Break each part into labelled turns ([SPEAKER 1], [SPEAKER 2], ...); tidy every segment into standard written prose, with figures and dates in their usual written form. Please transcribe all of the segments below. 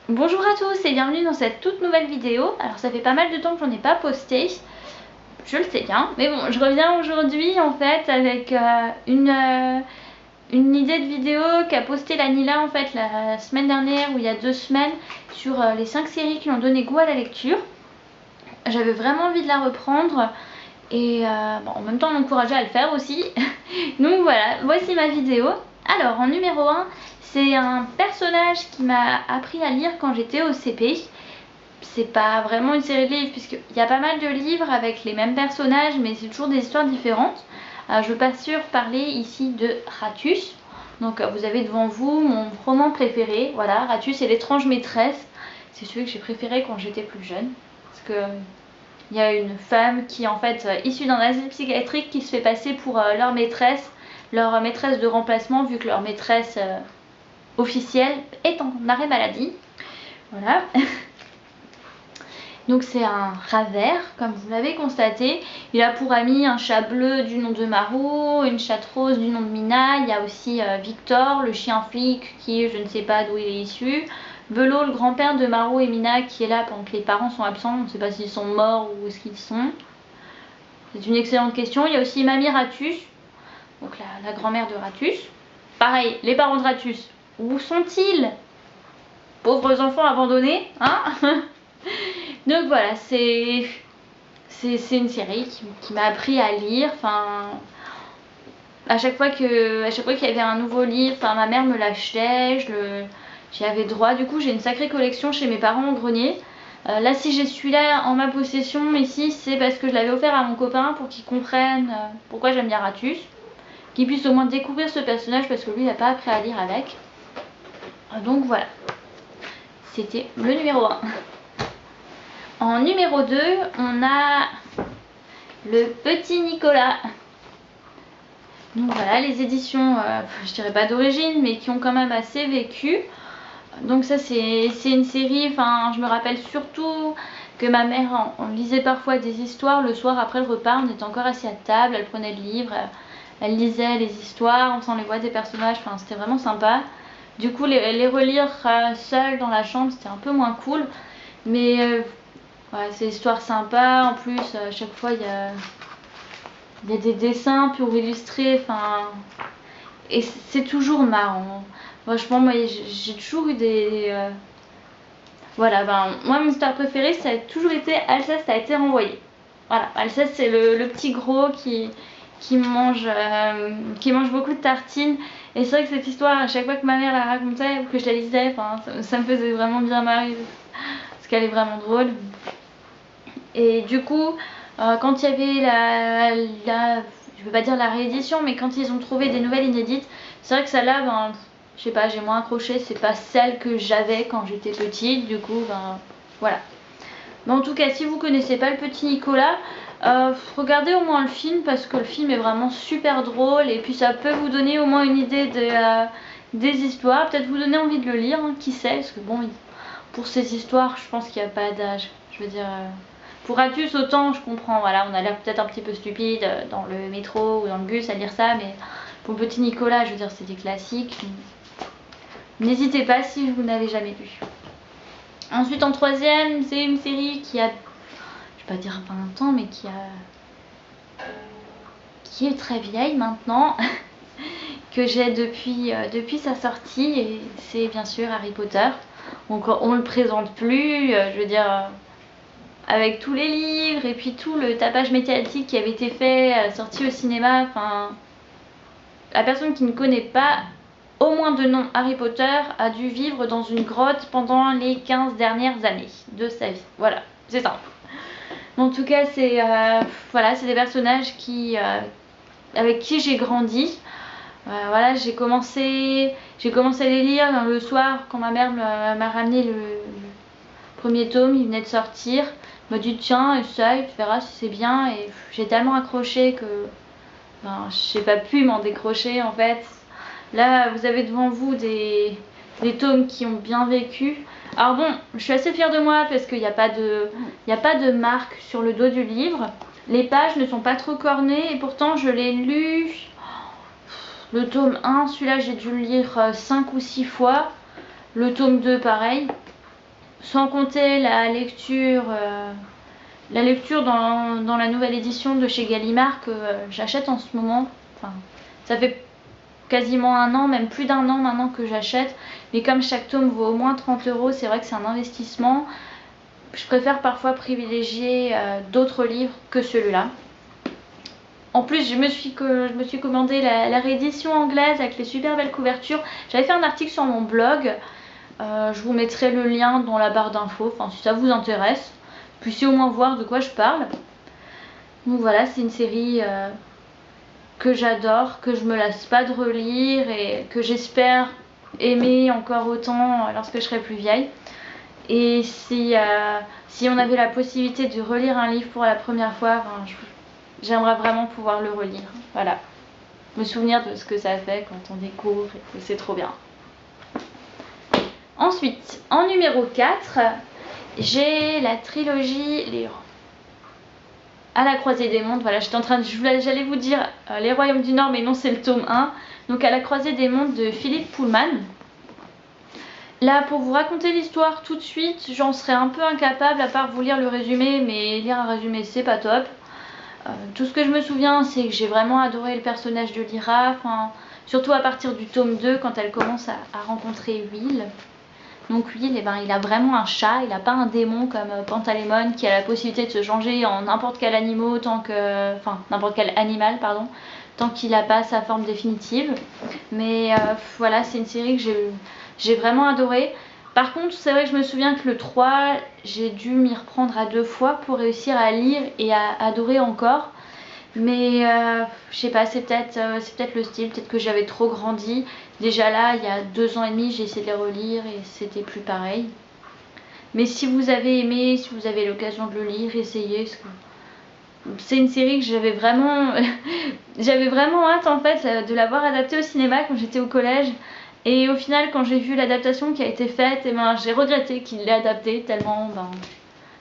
[SPEAKER 1] Bonjour à tous et bienvenue dans cette toute nouvelle vidéo. Alors ça fait pas mal de temps que j'en ai pas posté, je le sais bien, mais bon, je reviens aujourd'hui en fait avec une idée de vidéo qu'a posté la Nila en fait la semaine dernière ou il y a 2 semaines sur les 5 séries qui ont donné goût à la lecture. J'avais vraiment envie de la reprendre et bon, en même temps m'encourager à le faire aussi. Donc voilà, voici ma vidéo. Alors en numéro 1, c'est un personnage qui m'a appris à lire quand j'étais au CP. C'est pas vraiment une série de livres puisqu'il y a pas mal de livres avec les mêmes personnages mais c'est toujours des histoires différentes. Alors, je veux pas sûr parler ici de Ratus. Donc vous avez devant vous mon roman préféré. Voilà, Ratus et l'étrange maîtresse. C'est celui que j'ai préféré quand j'étais plus jeune. Parce que il y a une femme qui est en fait issue d'un asile psychiatrique qui se fait passer pour leur maîtresse de remplacement vu que leur maîtresse officielle est en arrêt maladie. Voilà. Donc c'est un rat vert, comme vous l'avez constaté. Il a pour ami un chat bleu du nom de Marou, une chatte rose du nom de Mina. Il y a aussi Victor, le chien flic qui je ne sais pas d'où il est issu. Velo, le grand-père de Marou et Mina qui est là pendant que les parents sont absents. On ne sait pas s'ils sont morts ou où est-ce qu'ils sont. C'est une excellente question. Il y a aussi Mamie Ratus, donc la grand-mère de Ratus. Pareil, les parents de Ratus, où sont-ils? Pauvres enfants abandonnés, hein. Donc voilà, c'est une série qui m'a appris à lire. Enfin, à chaque fois qu'il y avait un nouveau livre, enfin, ma mère me l'achetait, j'y avais droit. Du coup, j'ai une sacrée collection chez mes parents au grenier. Là, si j'ai celui-là en ma possession ici, c'est parce que je l'avais offert à mon copain pour qu'il comprenne pourquoi j'aime bien Ratus, qu'il puisse au moins découvrir ce personnage parce que lui, il n'a pas appris à lire avec. Donc voilà, c'était le numéro 1. En numéro 2, on a le petit Nicolas. Donc voilà, les éditions, je dirais pas d'origine, mais qui ont quand même assez vécu. Donc ça c'est une série, enfin je me rappelle surtout que ma mère on lisait parfois des histoires le soir après le repas, on était encore assis à table, elle prenait le livre, elle lisait les histoires, on s'en les voit des personnages, enfin c'était vraiment sympa. Du coup les relire seule dans la chambre c'était un peu moins cool, mais ouais, c'est une histoire sympa. En plus à chaque fois il y a des dessins pour illustrer, enfin, et c'est toujours marrant. Franchement, moi j'ai toujours eu des voilà, ben moi mon histoire préférée ça a toujours été Alsace a été renvoyée. Voilà, Alsace c'est le petit gros qui mange beaucoup de tartines. Et c'est vrai que cette histoire, à chaque fois que ma mère la racontait ou que je la lisais, enfin, ça me faisait vraiment bien marrer parce qu'elle est vraiment drôle. Et du coup, quand il y avait je veux pas dire la réédition, mais quand ils ont trouvé des nouvelles inédites, c'est vrai que celle-là, ben, je sais pas, j'ai moins accroché, c'est pas celle que j'avais quand j'étais petite, du coup, ben, voilà. Mais en tout cas, si vous connaissez pas le petit Nicolas, regardez au moins le film parce que le film est vraiment super drôle et puis ça peut vous donner au moins une idée des histoires, peut-être vous donner envie de le lire, hein, qui sait, parce que bon, pour ces histoires, je pense qu'il n'y a pas d'âge, je veux dire... Pour Ratus, autant je comprends, voilà, on a l'air peut-être un petit peu stupide dans le métro ou dans le bus à lire ça, mais pour le petit Nicolas, je veux dire, c'est des classiques. N'hésitez pas si vous n'avez jamais lu. Ensuite, en troisième, c'est une série qui a, je vais pas dire 20 ans, mais qui est très vieille maintenant, que j'ai depuis sa sortie, et c'est bien sûr Harry Potter. Donc on le présente plus, je veux dire... avec tous les livres et puis tout le tapage médiatique qui avait été fait, sorti au cinéma, enfin, la personne qui ne connaît pas au moins de nom Harry Potter a dû vivre dans une grotte pendant les 15 dernières années de sa vie. Voilà, c'est ça. En tout cas, c'est voilà, c'est des personnages avec qui j'ai grandi. Voilà, j'ai commencé à les lire le soir quand ma mère m'a ramené le premier tome, il venait de sortir. M'a dit tiens essaye, tu verras si c'est bien, et j'ai tellement accroché que ben, j'ai pas pu m'en décrocher en fait. Là vous avez devant vous des tomes qui ont bien vécu. Alors bon, je suis assez fière de moi parce qu'il n'y a pas de marque sur le dos du livre. Les pages ne sont pas trop cornées et pourtant je l'ai lu. Le tome 1, celui-là j'ai dû le lire 5 ou 6 fois. Le tome 2 pareil. sans compter la lecture dans la nouvelle édition de chez Gallimard que j'achète en ce moment. Enfin, ça fait quasiment un an, même plus d'un an maintenant que j'achète, mais comme chaque tome vaut au moins 30 €, c'est vrai que c'est un investissement. Je préfère parfois privilégier d'autres livres que celui-là. En plus, je me suis commandé la réédition anglaise avec les super belles couvertures. J'avais fait un article sur mon blog, je vous mettrai le lien dans la barre d'infos, enfin si ça vous intéresse, puissiez au moins voir de quoi je parle. Donc voilà, c'est une série que j'adore, que je me lasse pas de relire et que j'espère aimer encore autant lorsque je serai plus vieille. Et si on avait la possibilité de relire un livre pour la première fois, j'aimerais vraiment pouvoir le relire. Voilà, me souvenir de ce que ça fait quand on découvre et que c'est trop bien. Ensuite, en numéro 4, j'ai la trilogie À la croisée des mondes. Voilà, j'allais vous dire Les Royaumes du Nord, mais non, c'est le tome 1. Donc À la croisée des mondes de Philippe Pullman. Là, pour vous raconter l'histoire tout de suite, j'en serais un peu incapable à part vous lire le résumé, mais lire un résumé c'est pas top. Tout ce que je me souviens, c'est que j'ai vraiment adoré le personnage de Lyra, surtout à partir du tome 2 quand elle commence à rencontrer Will. Donc Will, il a vraiment un chat, il n'a pas un démon comme Pantaleimon qui a la possibilité de se changer en n'importe quel animal tant qu'il n'a pas sa forme définitive. Mais voilà, c'est une série que j'ai vraiment adorée. Par contre, c'est vrai que je me souviens que le 3, j'ai dû m'y reprendre à 2 fois pour réussir à lire et à adorer encore. Mais je sais pas, c'est peut-être le style, peut-être que j'avais trop grandi. Déjà là, il y a 2 ans et demi, j'ai essayé de les relire et c'était plus pareil. Mais si vous avez aimé, si vous avez l'occasion de le lire, essayez. C'est une série que j'avais vraiment hâte en fait de la voir adaptée au cinéma quand j'étais au collège. Et au final, quand j'ai vu l'adaptation qui a été faite, j'ai regretté qu'il l'ait adaptée tellement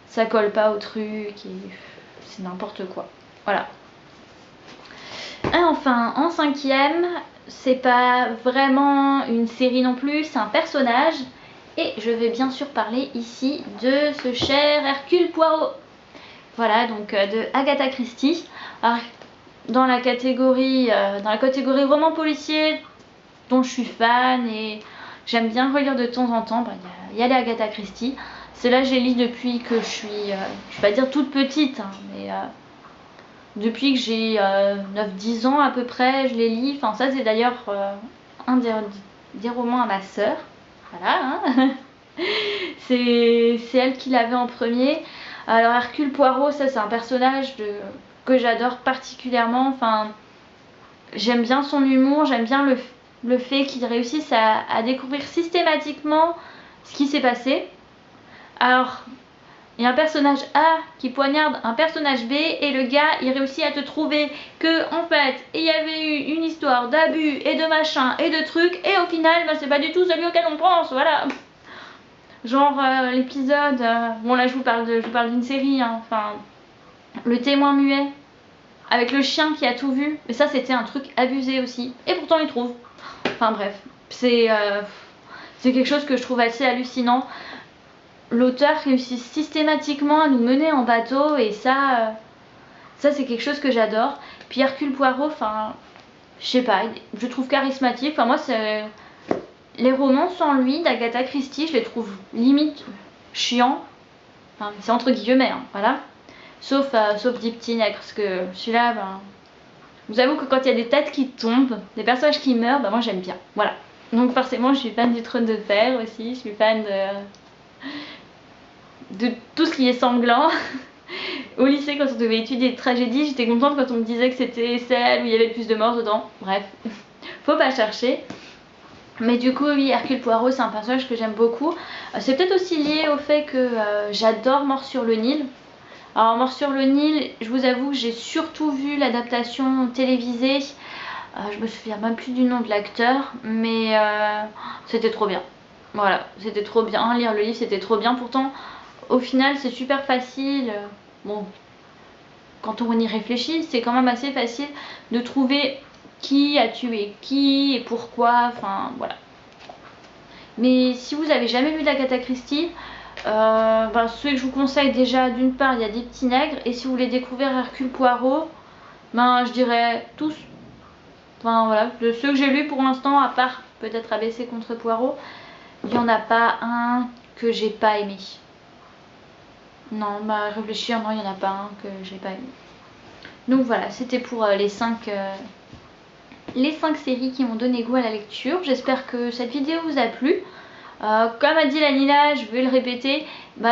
[SPEAKER 1] ça colle pas au truc et c'est n'importe quoi. Voilà. Et enfin, en 5e, c'est pas vraiment une série non plus, c'est un personnage. Et je vais bien sûr parler ici de ce cher Hercule Poirot. Voilà, donc de Agatha Christie. Alors, dans la catégorie roman policier dont je suis fan et j'aime bien relire de temps en temps, il y a les Agatha Christie. Celles-là, je les lis depuis que je suis, je vais pas dire toute petite, hein, mais depuis que j'ai 9-10 ans à peu près, je les lis. Enfin, ça, c'est d'ailleurs un des romans à ma sœur. Voilà, hein. C'est elle qui l'avait en premier. Alors, Hercule Poirot, ça, c'est un personnage que j'adore particulièrement. Enfin, j'aime bien son humour, j'aime bien le fait qu'il réussisse à découvrir systématiquement ce qui s'est passé. Alors, il y a un personnage A qui poignarde un personnage B et le gars il réussit à te trouver que en fait il y avait eu une histoire d'abus et de machin et de trucs et au final c'est pas du tout celui auquel on pense, voilà. Genre l'épisode, bon là je vous parle d'une série, hein, enfin Le Témoin muet avec le chien qui a tout vu, mais ça c'était un truc abusé aussi et pourtant il trouve. Enfin bref, c'est quelque chose que je trouve assez hallucinant. L'auteur réussit systématiquement à nous mener en bateau et ça c'est quelque chose que j'adore. Puis Hercule Poirot, enfin je sais pas, je trouve charismatique. Enfin moi c'est les romans sans lui d'Agatha Christie, je les trouve limite chiants. Enfin c'est entre guillemets, hein, voilà. Sauf Deep Teen, parce que celui-là, je vous avoue que quand il y a des têtes qui tombent, des personnages qui meurent, moi j'aime bien. Voilà. Donc forcément je suis fan du Trône de Fer aussi, je suis fan de tout ce qui est sanglant. Au lycée, quand on devait étudier des tragédies, j'étais contente quand on me disait que c'était celle où il y avait le plus de morts dedans. Bref, faut pas chercher. Mais du coup, oui, Hercule Poirot, c'est un personnage que j'aime beaucoup. C'est peut-être aussi lié au fait que j'adore Mort sur le Nil. Alors, Mort sur le Nil, je vous avoue que j'ai surtout vu l'adaptation télévisée. Je me souviens même plus du nom de l'acteur, mais c'était trop bien. Voilà, c'était trop bien. Lire le livre, c'était trop bien. Pourtant, au final, c'est super facile. Bon, quand on y réfléchit, c'est quand même assez facile de trouver qui a tué qui et pourquoi. Enfin, voilà. Mais si vous avez jamais lu d'Agatha Christie, Ceux que je vous conseille déjà, d'une part il y a des petits nègres, et si vous voulez découvrir Hercule Poirot, je dirais tous. Enfin voilà, de ceux que j'ai lus pour l'instant, à part peut-être ABC contre Poirot, il n'y en a pas un que j'ai pas aimé. Non, réfléchir, non, il n'y en a pas un que j'ai pas aimé. Donc voilà, c'était pour les 5 séries qui m'ont donné goût à la lecture. J'espère que cette vidéo vous a plu. Comme a dit la Nina, je vais le répéter,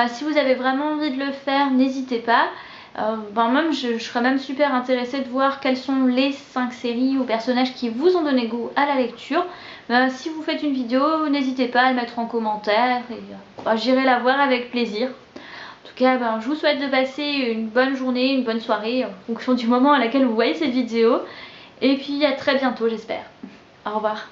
[SPEAKER 1] si vous avez vraiment envie de le faire, n'hésitez pas. Je serais même super intéressée de voir quelles sont les 5 séries ou personnages qui vous ont donné goût à la lecture. Si vous faites une vidéo, n'hésitez pas à le mettre en commentaire et j'irai la voir avec plaisir. En tout cas, je vous souhaite de passer une bonne journée, une bonne soirée en fonction du moment à laquelle vous voyez cette vidéo. Et puis à très bientôt, j'espère. Au revoir.